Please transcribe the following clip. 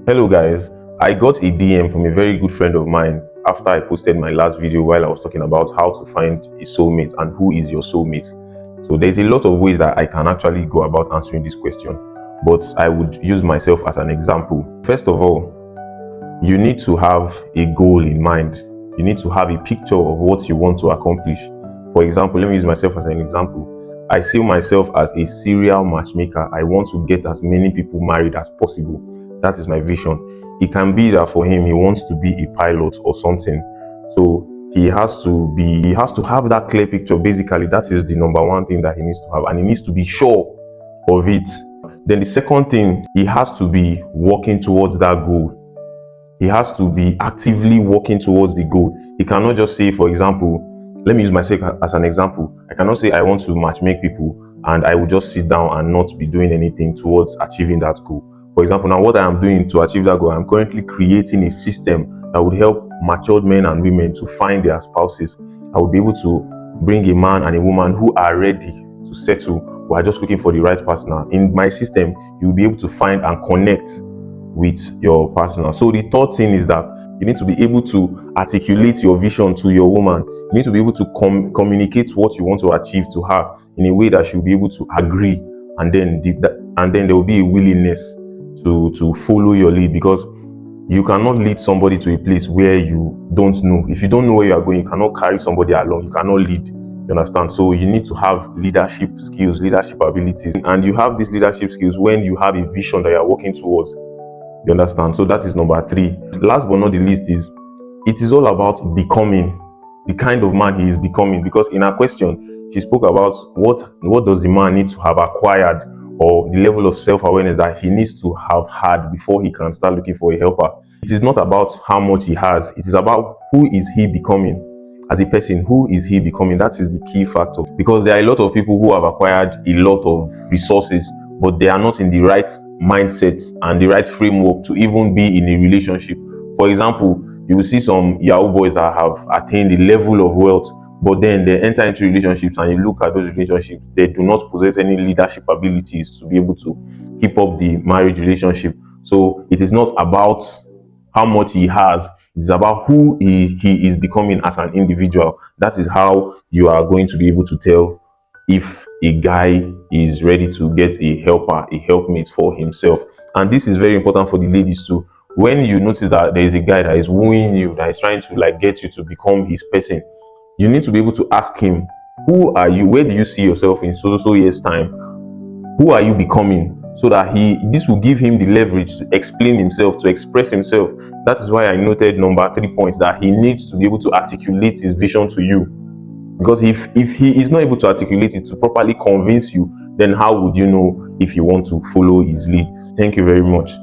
Hello guys, I got a DM from a very good friend of mine after I posted my last video while I was talking about how to find a soulmate and who is your soulmate. So there's a lot of ways that I can actually go about answering this question, but I would use myself as an example. First of all, you need to have a goal in mind. You need to have a picture of what you want to accomplish. For example, let me use myself as an example. I see myself as a serial matchmaker. I want to get as many people married as possible. That is my vision. It can be that for him, he wants to be a pilot or something. So he has to have that clear picture. Basically, that is the number one thing that he needs to have, and he needs to be sure of it. Then the second thing, he has to be working towards that goal. He has to be actively working towards the goal. He cannot just say, for example, let me use myself as an example. I cannot say I want to matchmake people and I will just sit down and not be doing anything towards achieving that goal. For example, now what I am doing to achieve that goal, I'm currently creating a system that would help matured men and women to find their spouses. I would be able to bring a man and a woman who are ready to settle, who are just looking for the right partner. In my system, you'll be able to find and connect with your partner. So the third thing is that you need to be able to articulate your vision to your woman. You need to be able to communicate what you want to achieve to her in a way that she'll be able to agree, and then there will be a willingness to follow your lead, because you cannot lead somebody to a place where you don't know. If you don't know where you are going, you cannot carry somebody along. You cannot lead. You understand? So you need to have leadership skills, leadership abilities, and you have these leadership skills when you have a vision that you are working towards. You understand? So that is number 3. Last but not the least is, it is all about becoming the kind of man he is becoming. Because in her question, she spoke about what does the man need to have acquired, or the level of self-awareness that he needs to have had before he can start looking for a helper. It is not about how much he has. It is about who is he becoming as a person. Who is he becoming? That is the key factor. Because there are a lot of people who have acquired a lot of resources, but they are not in the right mindset and the right framework to even be in a relationship. For example, you will see some Yahoo boys that have attained a level of wealth, but then they enter into relationships and you look at those relationships, they do not possess any leadership abilities to be able to keep up the marriage relationship. So it is not about how much he has, it's about who he is becoming as an individual. That is how you are going to be able to tell if a guy is ready to get a helper, a helpmate for himself. And this is very important for the ladies too. When you notice that there is a guy that is wooing you, that is trying to get you to become his person, you need to be able to ask him, who are you? Where do you see yourself in so years time? Who are you becoming? So that this will give him the leverage to explain himself, to express himself. That is why I noted number 3 points, that he needs to be able to articulate his vision to you. Because if he is not able to articulate it to properly convince you, then how would you know if you want to follow his lead? Thank you very much.